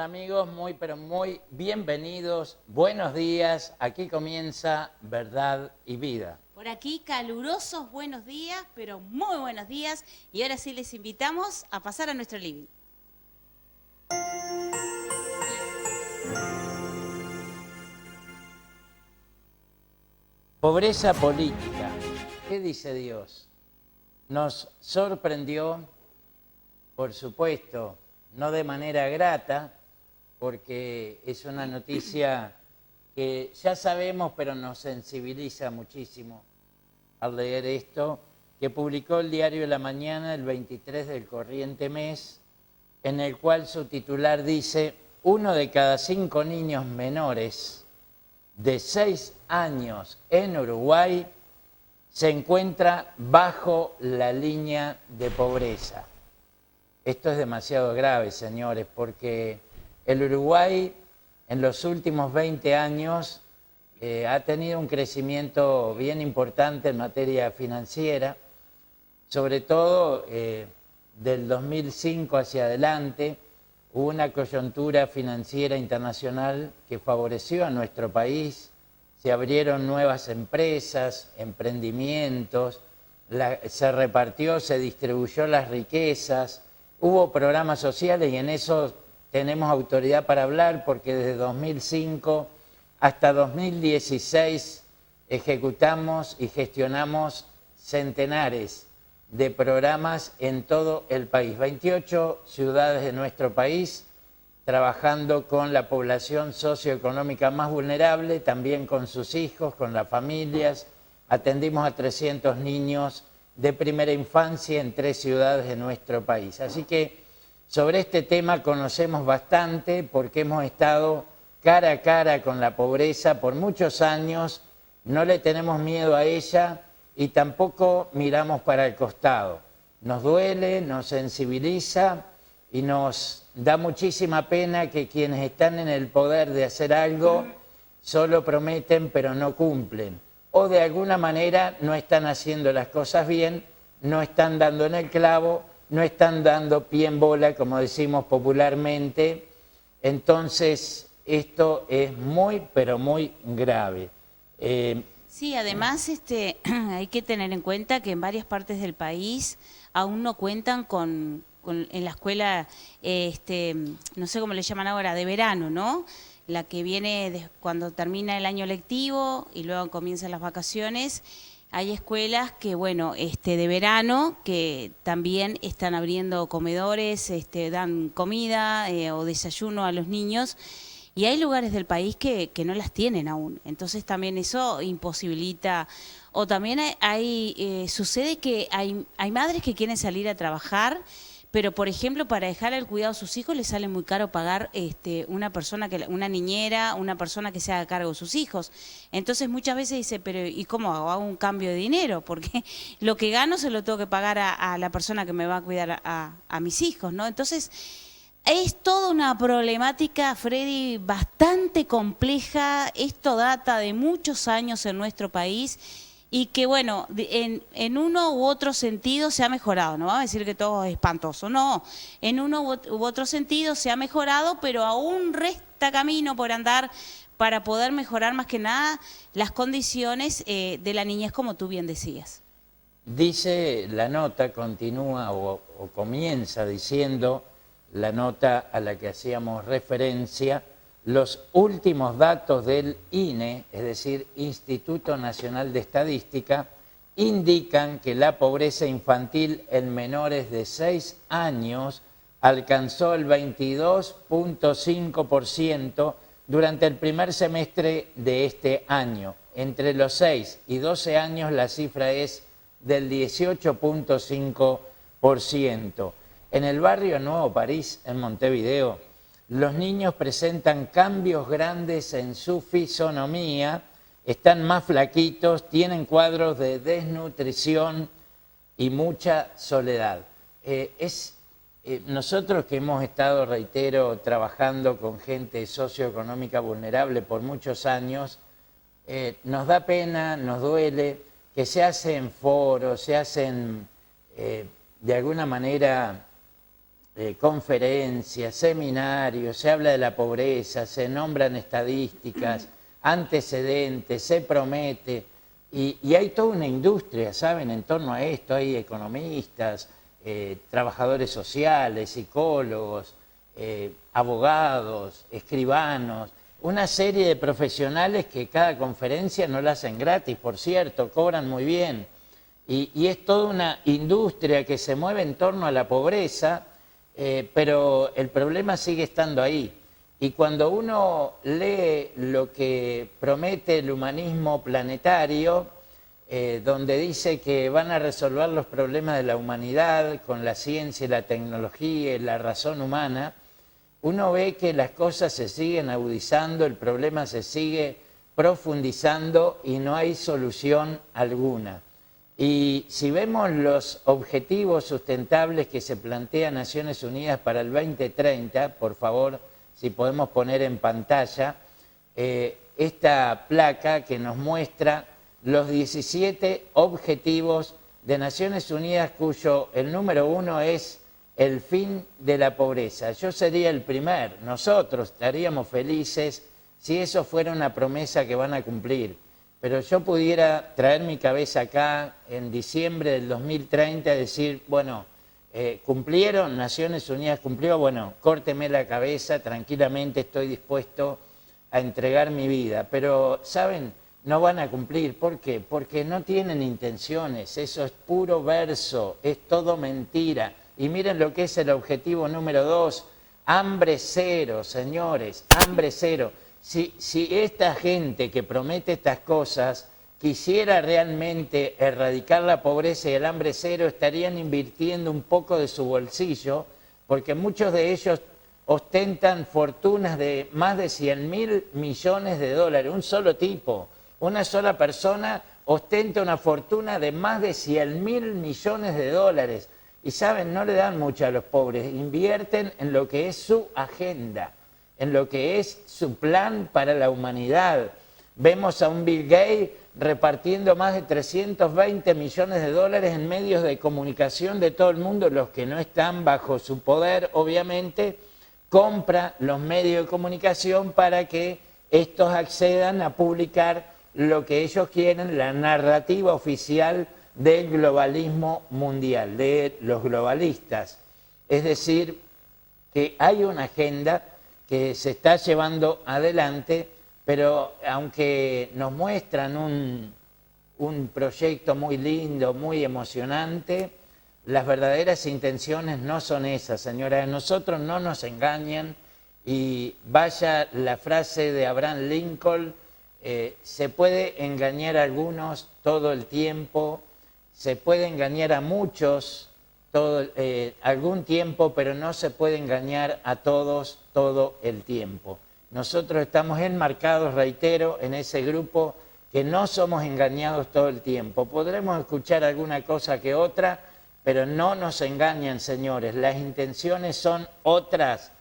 amigos? Muy, pero muy bienvenidos. Buenos días. Aquí comienza Verdad y Vida. Por aquí calurosos buenos días, pero muy buenos días. Y ahora sí les invitamos a pasar a nuestro living. Pobreza política. ¿Qué dice Dios? Nos sorprendió, por supuesto, no de manera grata, porque es una noticia que ya sabemos, pero nos sensibiliza muchísimo al leer esto, que publicó el diario La Mañana el 23 del corriente mes, en el cual su titular dice: 1 de cada 5 niños menores de 6 años en Uruguay se encuentra bajo la línea de pobreza. Esto es demasiado grave, señores, porque el Uruguay en los últimos 20 años ha tenido un crecimiento bien importante en materia financiera, sobre todo del 2005 hacia adelante. Hubo una coyuntura financiera internacional que favoreció a nuestro país, se abrieron nuevas empresas, emprendimientos, se repartió, se distribuyó las riquezas, hubo programas sociales y en eso tenemos autoridad para hablar porque desde 2005 hasta 2016 ejecutamos y gestionamos centenares de programas en todo el país. 28 ciudades de nuestro país, trabajando con la población socioeconómica más vulnerable, también con sus hijos, con las familias. Atendimos a 300 niños de primera infancia en 3 ciudades de nuestro país. Así que sobre este tema conocemos bastante porque hemos estado cara a cara con la pobreza por muchos años, no le tenemos miedo a ella y tampoco miramos para el costado. Nos duele, nos sensibiliza y nos da muchísima pena que quienes están en el poder de hacer algo solo prometen pero no cumplen. O de alguna manera no están haciendo las cosas bien, no están dando en el clavo, no están dando pie en bola, como decimos popularmente. Entonces, esto es muy, pero muy grave. Sí, además hay que tener en cuenta que en varias partes del país aún no cuentan en la escuela, no sé cómo le llaman ahora, de verano, ¿no? La que viene cuando termina el año lectivo y luego comienzan las vacaciones. Hay escuelas que, bueno, de verano, que también están abriendo comedores, dan comida o desayuno a los niños. Y hay lugares del país que no las tienen aún. Entonces también eso imposibilita. O también sucede que hay madres que quieren salir a trabajar, pero por ejemplo para dejar el cuidado a sus hijos les sale muy caro pagar una niñera, una persona que se haga cargo de sus hijos. Entonces muchas veces dice, pero ¿y cómo hago? ¿Hago un cambio de dinero? Porque lo que gano se lo tengo que pagar a la persona que me va a cuidar a mis hijos, ¿no? Entonces es toda una problemática, Freddy, bastante compleja. Esto data de muchos años en nuestro país y que, bueno, en uno u otro sentido se ha mejorado. No vamos a decir que todo es espantoso, no. En uno u otro sentido se ha mejorado, pero aún resta camino por andar para poder mejorar más que nada las condiciones de la niñez, como tú bien decías. Dice la nota, continúa o comienza diciendo la nota a la que hacíamos referencia: los últimos datos del INE, es decir, Instituto Nacional de Estadística, indican que la pobreza infantil en menores de 6 años alcanzó el 22.5% durante el primer semestre de este año. Entre los 6 y 12 años la cifra es del 18.5%. En el barrio Nuevo París, en Montevideo, los niños presentan cambios grandes en su fisonomía, están más flaquitos, tienen cuadros de desnutrición y mucha soledad. Nosotros que hemos estado, reitero, trabajando con gente socioeconómica vulnerable por muchos años, nos da pena, nos duele que se hacen foros, se hacen de alguna manera conferencias, seminarios, se habla de la pobreza, se nombran estadísticas, antecedentes, se promete, y hay toda una industria, ¿saben?, en torno a esto. Hay economistas, trabajadores sociales, psicólogos, abogados, escribanos, una serie de profesionales que cada conferencia no la hacen gratis, por cierto, cobran muy bien. Y es toda una industria que se mueve en torno a la pobreza, pero el problema sigue estando ahí. Y cuando uno lee lo que promete el humanismo planetario, donde dice que van a resolver los problemas de la humanidad con la ciencia y la tecnología y la razón humana, uno ve que las cosas se siguen agudizando, el problema se sigue profundizando y no hay solución alguna. Y si vemos los objetivos sustentables que se plantea Naciones Unidas para el 2030, por favor, si podemos poner en pantalla esta placa que nos muestra los 17 objetivos de Naciones Unidas, cuyo el número 1 es el fin de la pobreza. Yo sería el primer, nosotros estaríamos felices si eso fuera una promesa que van a cumplir. Pero yo pudiera traer mi cabeza acá en diciembre del 2030 y decir, bueno, ¿cumplieron? ¿Naciones Unidas cumplió? Bueno, córteme la cabeza, tranquilamente estoy dispuesto a entregar mi vida. Pero, ¿saben? No van a cumplir. ¿Por qué? Porque no tienen intenciones, eso es puro verso, es todo mentira. Y miren lo que es el objetivo número 2, hambre cero, señores, hambre cero. Si esta gente que promete estas cosas quisiera realmente erradicar la pobreza y el hambre cero, estarían invirtiendo un poco de su bolsillo, porque muchos de ellos ostentan fortunas de más de 100.000 millones de dólares, un solo tipo. Una sola persona ostenta una fortuna de más de 100.000 millones de dólares. Y saben, no le dan mucho a los pobres, invierten en lo que es su agenda, en lo que es su plan para la humanidad. Vemos a un Bill Gates repartiendo más de 320 millones de dólares en medios de comunicación de todo el mundo, los que no están bajo su poder, obviamente, compra los medios de comunicación para que estos accedan a publicar lo que ellos quieren, la narrativa oficial del globalismo mundial, de los globalistas. Es decir, que hay una agenda que se está llevando adelante, pero aunque nos muestran un proyecto muy lindo, muy emocionante, las verdaderas intenciones no son esas, señora. Nosotros no nos engañan, y vaya la frase de Abraham Lincoln, se puede engañar a algunos todo el tiempo, se puede engañar a muchos algún tiempo, pero no se puede engañar a todos todo el tiempo. Nosotros estamos enmarcados, reitero, en ese grupo que no somos engañados todo el tiempo. Podremos escuchar alguna cosa que otra, pero no nos engañan, señores. Las intenciones son otras,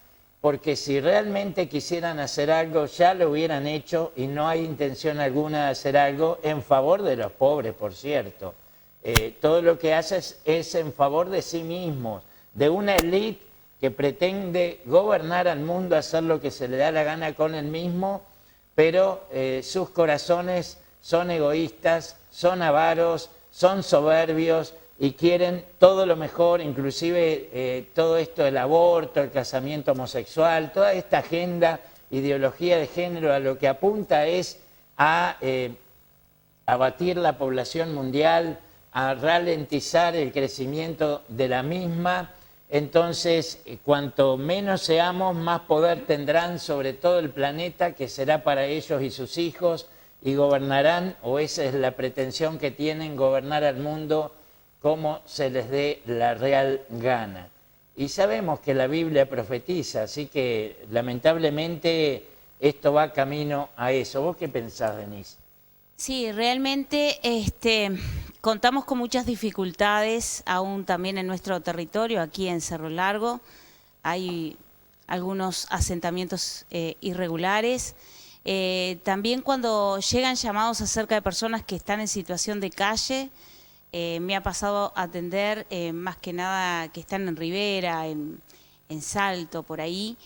porque si realmente quisieran hacer algo, ya lo hubieran hecho, y no hay intención alguna de hacer algo en favor de los pobres, por cierto. Todo lo que hace es en favor de sí mismos, de una élite que pretende gobernar al mundo, hacer lo que se le da la gana con él mismo, pero sus corazones son egoístas, son avaros, son soberbios y quieren todo lo mejor, inclusive todo esto del aborto, el casamiento homosexual, toda esta agenda, ideología de género, a lo que apunta es a abatir la población mundial, a ralentizar el crecimiento de la misma. Entonces, cuanto menos seamos, más poder tendrán sobre todo el planeta, que será para ellos y sus hijos, y gobernarán, o esa es la pretensión que tienen, gobernar al mundo como se les dé la real gana. Y sabemos que la Biblia profetiza, así que lamentablemente esto va camino a eso. ¿Vos qué pensás, Denise? Sí, realmente contamos con muchas dificultades aún también en nuestro territorio, aquí en Cerro Largo. Hay algunos asentamientos irregulares. También cuando llegan llamados acerca de personas que están en situación de calle, me ha pasado a atender más que nada que están en Rivera, en Salto, por ahí,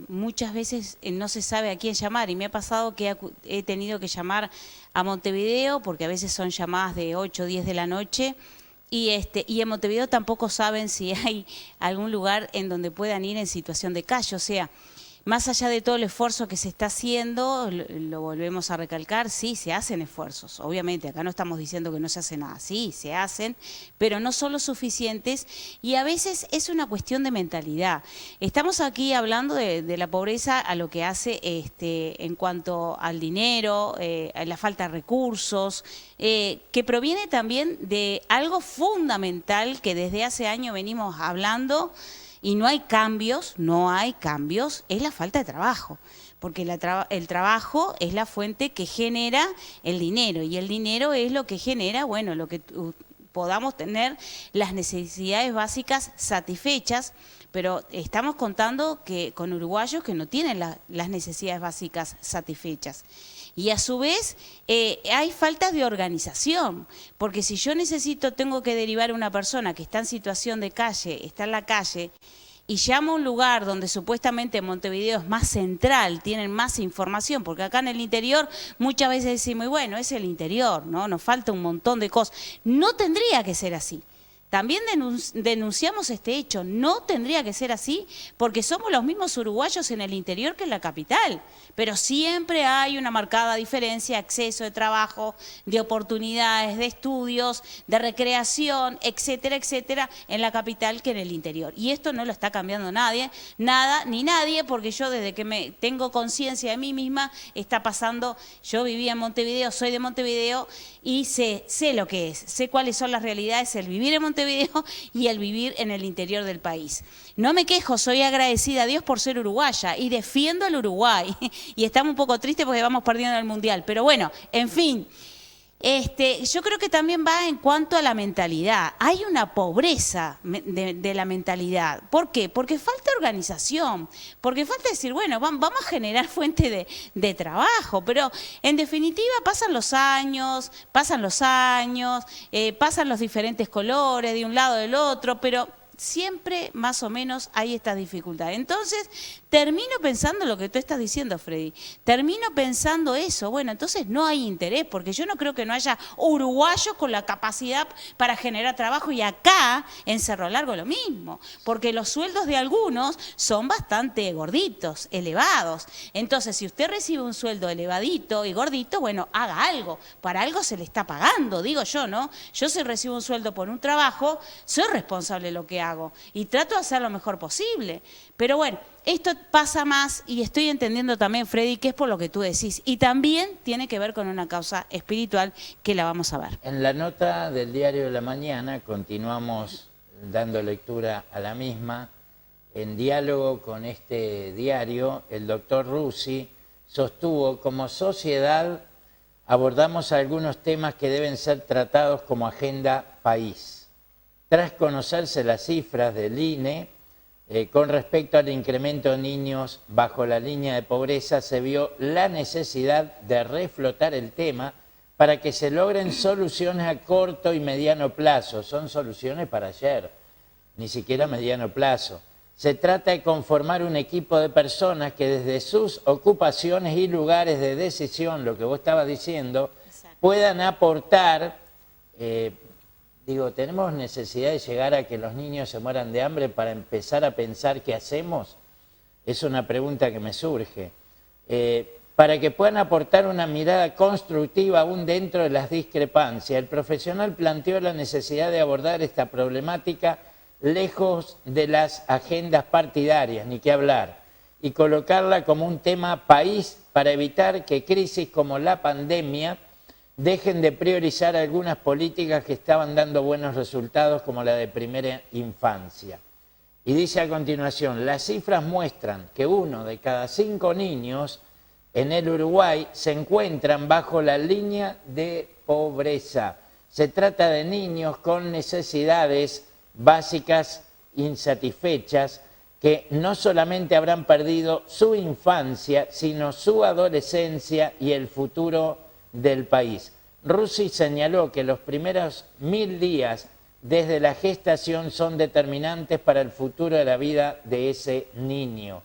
muchas veces no se sabe a quién llamar y me ha pasado que he tenido que llamar a Montevideo porque a veces son llamadas de 8 o 10 de la noche y en Montevideo tampoco saben si hay algún lugar en donde puedan ir en situación de calle, o sea, más allá de todo el esfuerzo que se está haciendo, lo volvemos a recalcar, sí, se hacen esfuerzos, obviamente, acá no estamos diciendo que no se hace nada, sí, se hacen, pero no son los suficientes y a veces es una cuestión de mentalidad. Estamos aquí hablando de la pobreza a lo que hace en cuanto al dinero, a la falta de recursos, que proviene también de algo fundamental que desde hace años venimos hablando. Y no hay cambios, es la falta de trabajo, porque el trabajo es la fuente que genera el dinero y el dinero es lo que genera, bueno, lo que podamos tener las necesidades básicas satisfechas, pero estamos contando que con uruguayos que no tienen las necesidades básicas satisfechas. Y a su vez hay falta de organización, porque si yo tengo que derivar a una persona que está en situación de calle, está en la calle, y llamo a un lugar donde supuestamente Montevideo es más central, tienen más información, porque acá en el interior muchas veces decimos, bueno, es el interior, ¿no? Nos falta un montón de cosas. No tendría que ser así. También denunciamos este hecho, no tendría que ser así, porque somos los mismos uruguayos en el interior que en la capital, pero siempre hay una marcada diferencia, acceso de trabajo, de oportunidades, de estudios, de recreación, etcétera, etcétera, en la capital que en el interior. Y esto no lo está cambiando nadie, nada, ni nadie, porque yo desde que tengo conciencia de mí misma, está pasando, yo vivía en Montevideo, soy de Montevideo, y sé lo que es, sé cuáles son las realidades, el vivir en Montevideo y el vivir en el interior del país. No me quejo, soy agradecida a Dios por ser uruguaya y defiendo al Uruguay. Y estamos un poco tristes porque vamos perdiendo el Mundial. Pero bueno, en fin, yo creo que también va en cuanto a la mentalidad. Hay una pobreza de la mentalidad. ¿Por qué? Porque falta organización, porque falta decir, bueno, vamos a generar fuente de trabajo, pero en definitiva pasan los años, pasan los diferentes colores de un lado del otro, pero siempre más o menos hay esta dificultad. Entonces, termino pensando lo que tú estás diciendo, Freddy. Termino pensando eso. Bueno, entonces no hay interés, porque yo no creo que no haya uruguayos con la capacidad para generar trabajo. Y acá, en Cerro Largo, lo mismo. Porque los sueldos de algunos son bastante gorditos, elevados. Entonces, si usted recibe un sueldo elevadito y gordito, bueno, haga algo. Para algo se le está pagando, digo yo, ¿no? Yo si recibo un sueldo por un trabajo, soy responsable de lo que hago y trato de hacer lo mejor posible. Pero bueno, esto pasa más y estoy entendiendo también, Freddy, que es por lo que tú decís. Y también tiene que ver con una causa espiritual que la vamos a ver. En la nota del Diario de la Mañana continuamos dando lectura a la misma. En diálogo con este diario, el doctor Russi sostuvo: como sociedad abordamos algunos temas que deben ser tratados como agenda país. Tras conocerse las cifras del INE con respecto al incremento de niños bajo la línea de pobreza, se vio la necesidad de reflotar el tema para que se logren soluciones a corto y mediano plazo. Son soluciones para ayer, ni siquiera a mediano plazo. Se trata de conformar un equipo de personas que desde sus ocupaciones y lugares de decisión, lo que vos estabas diciendo, puedan aportar. ¿Tenemos necesidad de llegar a que los niños se mueran de hambre para empezar a pensar qué hacemos? Es una pregunta que me surge. Para que puedan aportar una mirada constructiva aún dentro de las discrepancias, el profesional planteó la necesidad de abordar esta problemática lejos de las agendas partidarias, ni qué hablar, y colocarla como un tema país para evitar que crisis como la pandemia dejen de priorizar algunas políticas que estaban dando buenos resultados, como la de primera infancia. Y dice a continuación: las cifras muestran que 1 de cada 5 niños en el Uruguay se encuentran bajo la línea de pobreza. Se trata de niños con necesidades básicas insatisfechas que no solamente habrán perdido su infancia, sino su adolescencia y el futuro del país. Russi señaló que los primeros 1000 días desde la gestación son determinantes para el futuro de la vida de ese niño.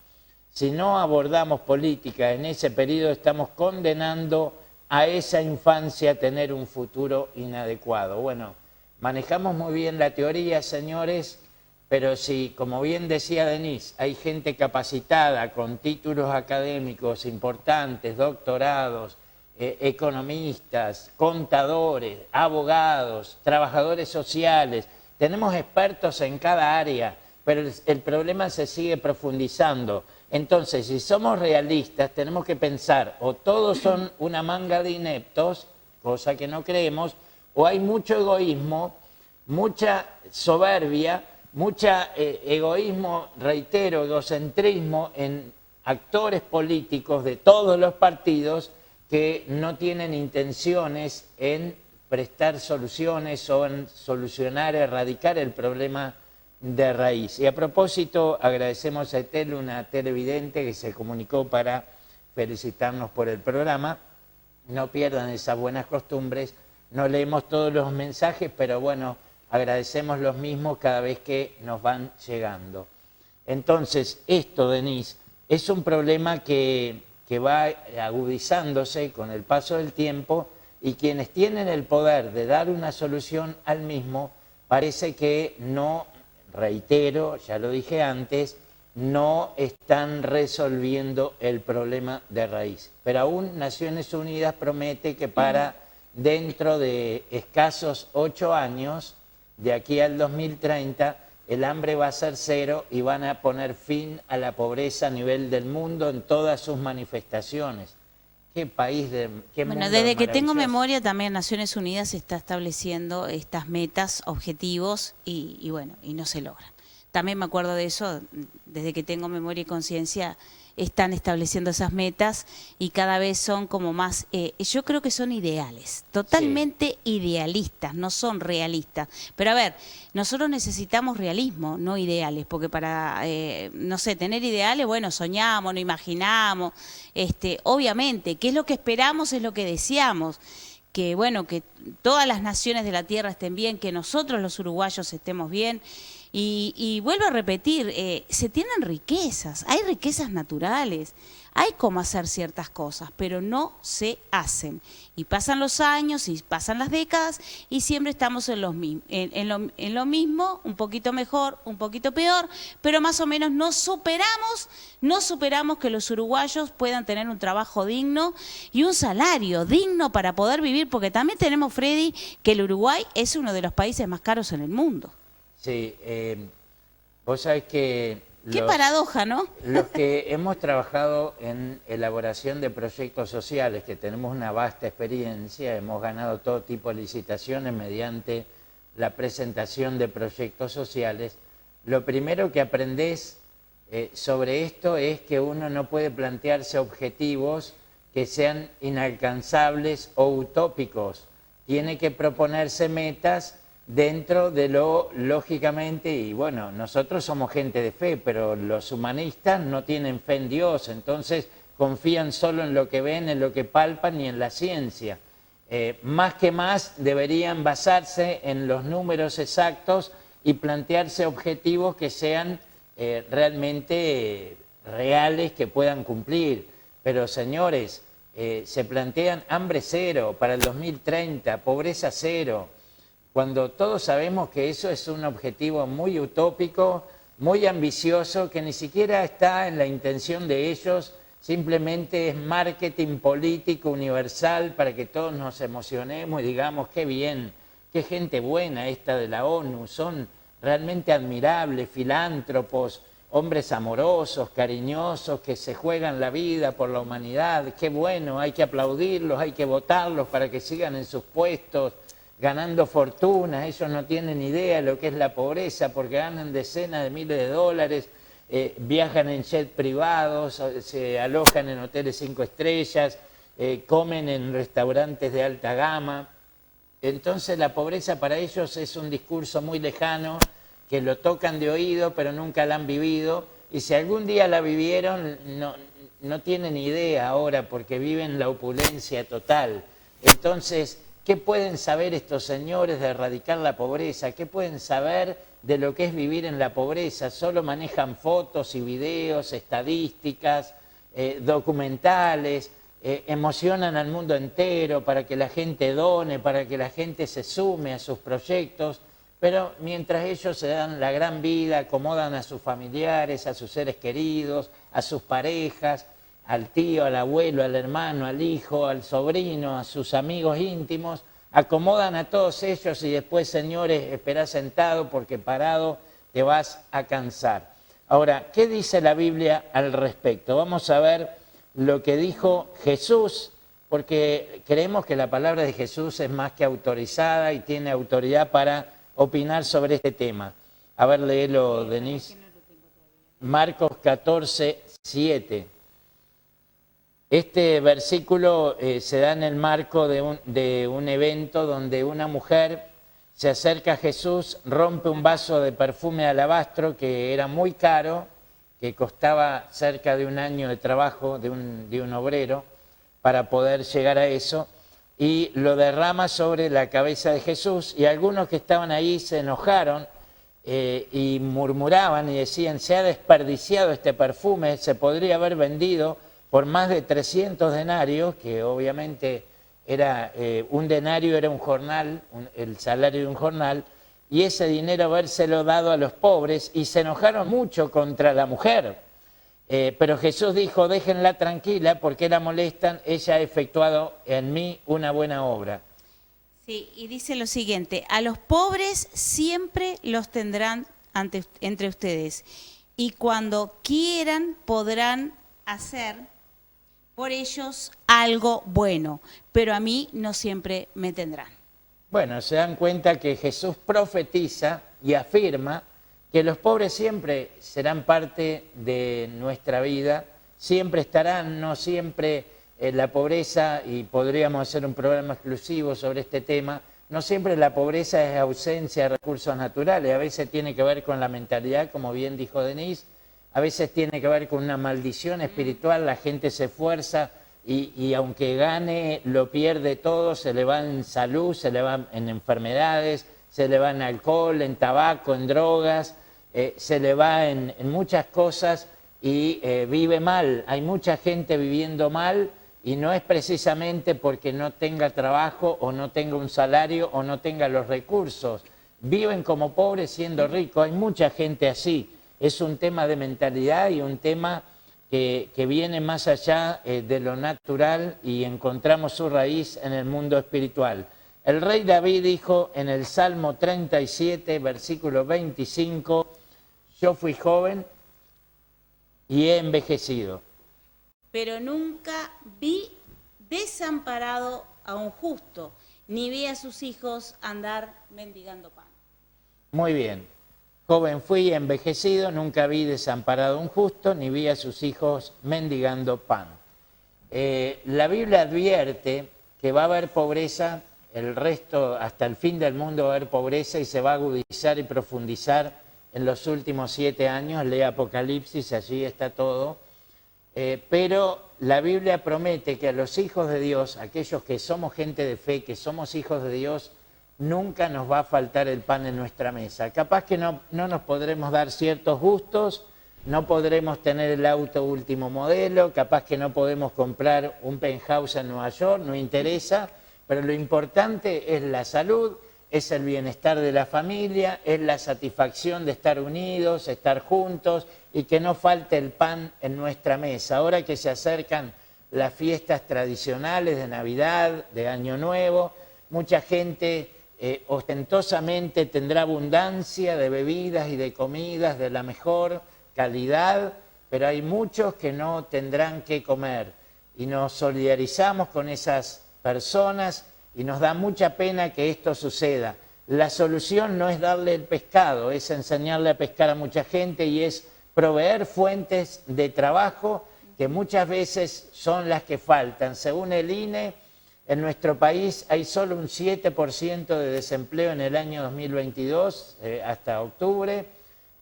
Si no abordamos política en ese periodo, estamos condenando a esa infancia a tener un futuro inadecuado. Bueno, manejamos muy bien la teoría, señores, pero si, como bien decía Denise, hay gente capacitada con títulos académicos importantes, doctorados, economistas, contadores, abogados, trabajadores sociales, tenemos expertos en cada área, pero el problema se sigue profundizando. Entonces, si somos realistas, tenemos que pensar, o todos son una manga de ineptos, cosa que no creemos, o hay mucho egoísmo, mucha soberbia, mucha egoísmo, reitero, egocentrismo en actores políticos de todos los partidos que no tienen intenciones en prestar soluciones o en solucionar, erradicar el problema de raíz. Y a propósito, agradecemos a Etel, una televidente que se comunicó para felicitarnos por el programa. No pierdan esas buenas costumbres, no leemos todos los mensajes, pero bueno, agradecemos los mismos cada vez que nos van llegando. Entonces, esto, Denise, es un problema que va agudizándose con el paso del tiempo y quienes tienen el poder de dar una solución al mismo, parece que no, reitero, ya lo dije antes, no están resolviendo el problema de raíz. Pero aún Naciones Unidas promete que para dentro de escasos 8 años, de aquí al 2030, el hambre va a ser cero y van a poner fin a la pobreza a nivel del mundo en todas sus manifestaciones. Qué país, qué mundo bueno, desde que tengo maravilloso. memoria también Naciones Unidas está estableciendo estas metas, objetivos y bueno, y no se logran. También me acuerdo de eso, desde que tengo memoria y conciencia están estableciendo esas metas y cada vez son como más, yo creo que son ideales, totalmente idealistas, no son realistas. Pero a ver, nosotros necesitamos realismo, no ideales, porque para, no sé, tener ideales, bueno, soñamos, no imaginamos, obviamente, ¿qué es lo que esperamos? Es lo que deseamos. Que bueno, que todas las naciones de la tierra estén bien, que nosotros los uruguayos estemos bien. Y vuelvo a repetir, se tienen riquezas, hay riquezas naturales, hay cómo hacer ciertas cosas, pero no se hacen. Y pasan los años y pasan las décadas y siempre estamos en lo mismo, un poquito mejor, un poquito peor, pero más o menos no superamos que los uruguayos puedan tener un trabajo digno y un salario digno para poder vivir, porque también tenemos, Freddy, que el Uruguay es uno de los países más caros en el mundo. Sí, vos sabés que Qué paradoja, ¿no? los que hemos trabajado en elaboración de proyectos sociales, que tenemos una vasta experiencia, hemos ganado todo tipo de licitaciones mediante la presentación de proyectos sociales, lo primero que aprendés sobre esto es que uno no puede plantearse objetivos que sean inalcanzables o utópicos. Tiene que proponerse metas dentro de lo, lógicamente, y bueno, nosotros somos gente de fe, pero los humanistas no tienen fe en Dios, entonces confían solo en lo que ven, en lo que palpan y en la ciencia. Más que más deberían basarse en los números exactos y plantearse objetivos que sean realmente reales, que puedan cumplir. Pero señores, se plantean hambre cero para el 2030, pobreza cero, cuando todos sabemos que eso es un objetivo muy utópico, muy ambicioso, que ni siquiera está en la intención de ellos, simplemente es marketing político universal para que todos nos emocionemos y digamos qué bien, qué gente buena esta de la ONU, son realmente admirables, filántropos, hombres amorosos, cariñosos, que se juegan la vida por la humanidad, qué bueno, hay que aplaudirlos, hay que votarlos para que sigan en sus puestos, ganando fortunas. Ellos no tienen idea de lo que es la pobreza porque ganan decenas de miles de dólares, viajan en jet privados, se alojan en hoteles 5 estrellas, comen en restaurantes de alta gama. Entonces la pobreza para ellos es un discurso muy lejano, que lo tocan de oído pero nunca la han vivido, y si algún día la vivieron no tienen idea ahora porque viven la opulencia total. Entonces ¿Qué pueden saber estos señores de erradicar la pobreza? ¿Qué pueden saber de lo que es vivir en la pobreza? Solo manejan fotos y videos, estadísticas, documentales, emocionan al mundo entero para que la gente done, para que la gente se sume a sus proyectos, pero mientras ellos se dan la gran vida, acomodan a sus familiares, a sus seres queridos, a sus parejas, al tío, al abuelo, al hermano, al hijo, al sobrino, a sus amigos íntimos, acomodan a todos ellos y después, señores, esperá sentado porque parado te vas a cansar. Ahora, ¿qué dice la Biblia al respecto? Vamos a ver lo que dijo Jesús, porque creemos que la palabra de Jesús es más que autorizada y tiene autoridad para opinar sobre este tema. A ver, léelo, Denise. Marcos 14, 7. Este versículo se da en el marco de un evento donde una mujer se acerca a Jesús, rompe un vaso de perfume de alabastro que era muy caro, que costaba cerca de un año de trabajo de un obrero para poder llegar a eso, y lo derrama sobre la cabeza de Jesús, y algunos que estaban ahí se enojaron y murmuraban y decían: se ha desperdiciado este perfume, se podría haber vendido por más de 300 denarios, que obviamente era un denario, era un jornal, el salario de un jornal, y ese dinero habérselo dado a los pobres, y se enojaron mucho contra la mujer. Pero Jesús dijo: déjenla tranquila, porque la molestan, ella ha efectuado en mí una buena obra. Sí, y dice lo siguiente: a los pobres siempre los tendrán entre ustedes, y cuando quieran podrán hacer por ellos algo bueno, pero a mí no siempre me tendrán. Bueno, se dan cuenta que Jesús profetiza y afirma que los pobres siempre serán parte de nuestra vida, siempre estarán, no siempre la pobreza, y podríamos hacer un programa exclusivo sobre este tema, no siempre la pobreza es ausencia de recursos naturales, a veces tiene que ver con la mentalidad, como bien dijo Denise, a veces tiene que ver con una maldición espiritual, la gente se esfuerza y aunque gane, lo pierde todo, se le va en salud, se le va en enfermedades, se le va en alcohol, en tabaco, en drogas, se le va en muchas cosas y vive mal. Hay mucha gente viviendo mal y no es precisamente porque no tenga trabajo o no tenga un salario o no tenga los recursos. Viven como pobres siendo ricos, hay mucha gente así. Es un tema de mentalidad y un tema que viene más allá de lo natural, y encontramos su raíz en el mundo espiritual. El rey David dijo en el Salmo 37, versículo 25, yo fui joven y he envejecido. Pero nunca vi desamparado a un justo, ni vi a sus hijos andar mendigando pan. Muy bien. Joven fui y envejecido, nunca vi desamparado a un justo, ni vi a sus hijos mendigando pan. La Biblia advierte que va a haber pobreza, el resto, hasta el fin del mundo va a haber pobreza, y se va a agudizar y profundizar en los últimos 7 años. Lee Apocalipsis, allí está todo. Pero la Biblia promete que a los hijos de Dios, aquellos que somos gente de fe, que somos hijos de Dios, nunca nos va a faltar el pan en nuestra mesa. Capaz que no nos podremos dar ciertos gustos, no podremos tener el auto último modelo, capaz que no podemos comprar un penthouse en Nueva York, no interesa, pero lo importante es la salud, es el bienestar de la familia, es la satisfacción de estar unidos, estar juntos y que no falte el pan en nuestra mesa. Ahora que se acercan las fiestas tradicionales de Navidad, de Año Nuevo, mucha gente ostentosamente tendrá abundancia de bebidas y de comidas de la mejor calidad, pero hay muchos que no tendrán que comer, y nos solidarizamos con esas personas y nos da mucha pena que esto suceda. La solución no es darle el pescado, es enseñarle a pescar a mucha gente y es proveer fuentes de trabajo que muchas veces son las que faltan. Según el INE, en nuestro país hay solo un 7% de desempleo en el año 2022, hasta octubre,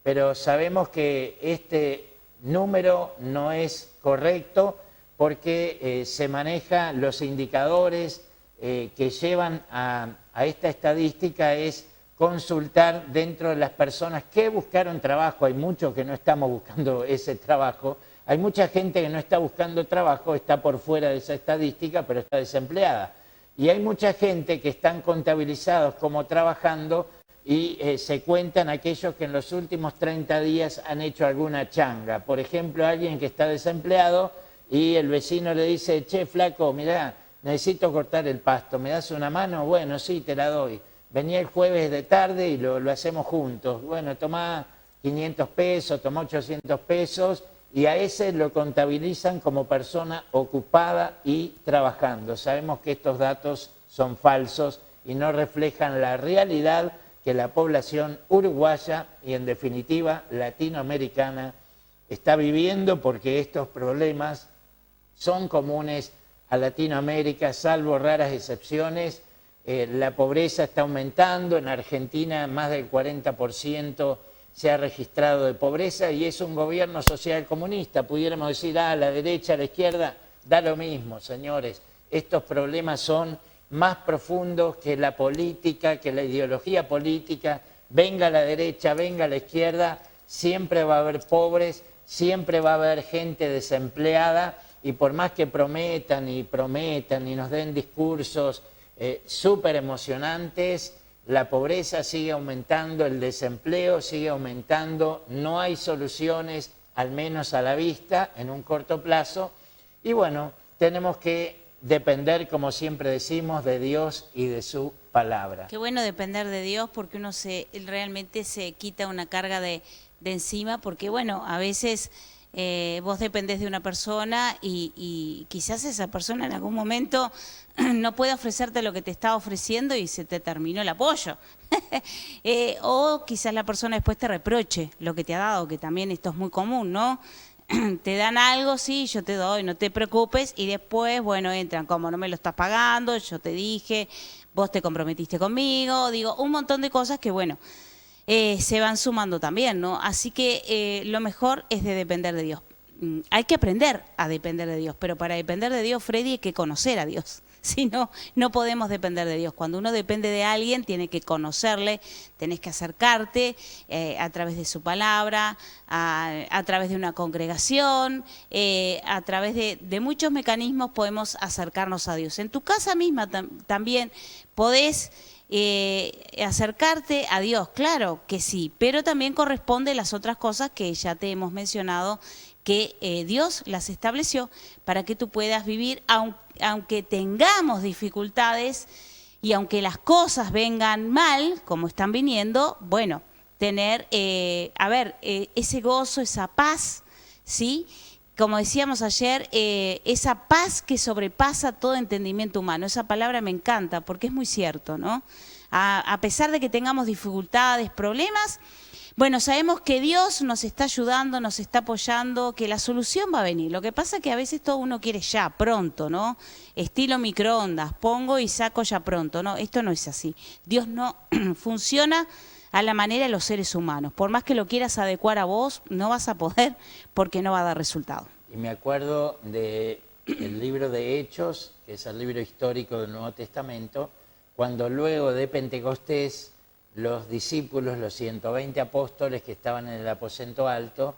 pero sabemos que este número no es correcto porque se manejan los indicadores que llevan a esta estadística es consultar dentro de las personas que buscaron trabajo. Hay muchos que no estamos buscando ese trabajo. Hay mucha gente que no está buscando trabajo, está por fuera de esa estadística, pero está desempleada. Y hay mucha gente que están contabilizados como trabajando y se cuentan aquellos que en los últimos 30 días han hecho alguna changa. Por ejemplo, alguien que está desempleado y el vecino le dice, che, flaco, mirá, necesito cortar el pasto, ¿me das una mano? Bueno, sí, te la doy. Venía el jueves de tarde y lo hacemos juntos. Bueno, tomá 500 pesos, tomá 800 pesos y a ese lo contabilizan como persona ocupada y trabajando. Sabemos que estos datos son falsos y no reflejan la realidad que la población uruguaya y en definitiva latinoamericana está viviendo, porque estos problemas son comunes a Latinoamérica, salvo raras excepciones. La pobreza está aumentando, en Argentina más del 40% se ha registrado de pobreza y es un gobierno social comunista. Pudiéramos decir, a la derecha, a la izquierda, da lo mismo, señores. Estos problemas son más profundos que la política, que la ideología política. Venga a la derecha, venga a la izquierda, siempre va a haber pobres, siempre va a haber gente desempleada y por más que prometan y nos den discursos súper emocionantes, la pobreza sigue aumentando, el desempleo sigue aumentando, no hay soluciones, al menos a la vista, en un corto plazo. Y bueno, tenemos que depender, como siempre decimos, de Dios y de su palabra. Qué bueno depender de Dios, porque uno realmente se quita una carga de encima, porque bueno, a veces vos dependés de una persona y quizás esa persona en algún momento no puede ofrecerte lo que te está ofreciendo y se te terminó el apoyo. O quizás la persona después te reproche lo que te ha dado, que también esto es muy común, ¿no? Te dan algo, sí, yo te doy, no te preocupes, y después, bueno, entran, como no me lo estás pagando, yo te dije, vos te comprometiste conmigo, digo, un montón de cosas que, bueno, se van sumando también, ¿no? Así que lo mejor es de depender de Dios. Hay que aprender a depender de Dios, pero para depender de Dios, Freddy, hay que conocer a Dios. Si no, no podemos depender de Dios. Cuando uno depende de alguien, tiene que conocerle, tenés que acercarte a través de su palabra, a través de una congregación, a través de muchos mecanismos podemos acercarnos a Dios. En tu casa misma también podés acercarte a Dios, claro que sí, pero también corresponde las otras cosas que ya te hemos mencionado, que Dios las estableció para que tú puedas vivir, aunque tengamos dificultades y aunque las cosas vengan mal, como están viniendo, bueno, tener, ese gozo, esa paz, ¿sí? Como decíamos ayer, esa paz que sobrepasa todo entendimiento humano. Esa palabra me encanta porque es muy cierto, ¿no? A pesar de que tengamos dificultades, problemas, bueno, sabemos que Dios nos está ayudando, nos está apoyando, que la solución va a venir. Lo que pasa es que a veces todo uno quiere ya, pronto, ¿no? Estilo microondas, pongo y saco ya pronto, ¿no? Esto no es así. Dios no funciona a la manera de los seres humanos. Por más que lo quieras adecuar a vos, no vas a poder porque no va a dar resultado. Y me acuerdo del libro de Hechos, que es el libro histórico del Nuevo Testamento, cuando luego de Pentecostés, los discípulos, los 120 apóstoles que estaban en el aposento alto,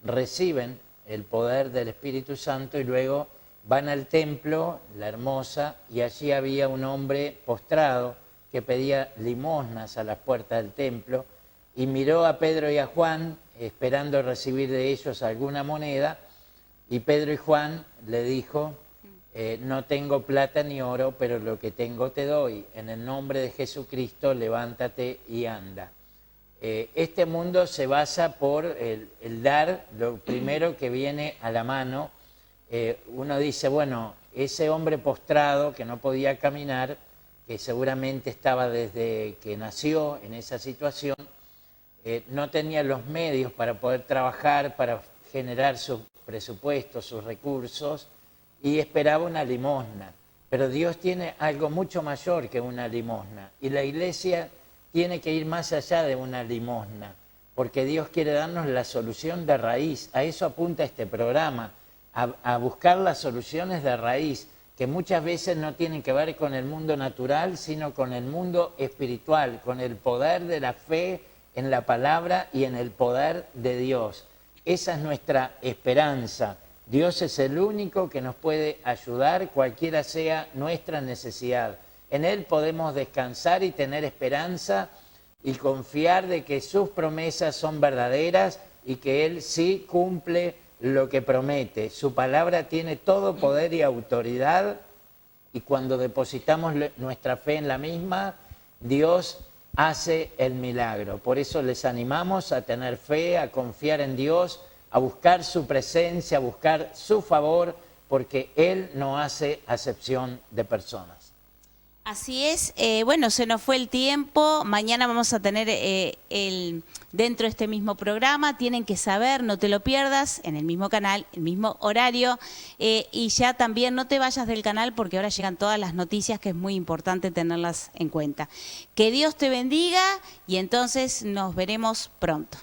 reciben el poder del Espíritu Santo y luego van al templo, la Hermosa, y allí había un hombre postrado que pedía limosnas a las puertas del templo y miró a Pedro y a Juan esperando recibir de ellos alguna moneda, y Pedro y Juan le dijo, no tengo plata ni oro, pero lo que tengo te doy. En el nombre de Jesucristo, levántate y anda. Este mundo se basa por el dar, lo primero que viene a la mano. Uno dice, bueno, ese hombre postrado que no podía caminar, que seguramente estaba desde que nació en esa situación, no tenía los medios para poder trabajar, para generar sus presupuestos, sus recursos, y esperaba una limosna. Pero Dios tiene algo mucho mayor que una limosna, y la iglesia tiene que ir más allá de una limosna, porque Dios quiere darnos la solución de raíz. A eso apunta este programa, a buscar las soluciones de raíz, que muchas veces no tienen que ver con el mundo natural, sino con el mundo espiritual, con el poder de la fe en la palabra y en el poder de Dios. Esa es nuestra esperanza. Dios es el único que nos puede ayudar, cualquiera sea nuestra necesidad. En Él podemos descansar y tener esperanza y confiar de que sus promesas son verdaderas y que Él sí cumple lo que promete. Su palabra tiene todo poder y autoridad, y cuando depositamos nuestra fe en la misma, Dios hace el milagro. Por eso les animamos a tener fe, a confiar en Dios, a buscar su presencia, a buscar su favor, porque Él no hace acepción de personas. Así es, bueno, se nos fue el tiempo, mañana vamos a tener dentro de este mismo programa, tienen que saber, no te lo pierdas, en el mismo canal, el mismo horario, y ya también no te vayas del canal porque ahora llegan todas las noticias que es muy importante tenerlas en cuenta. Que Dios te bendiga y entonces nos veremos pronto.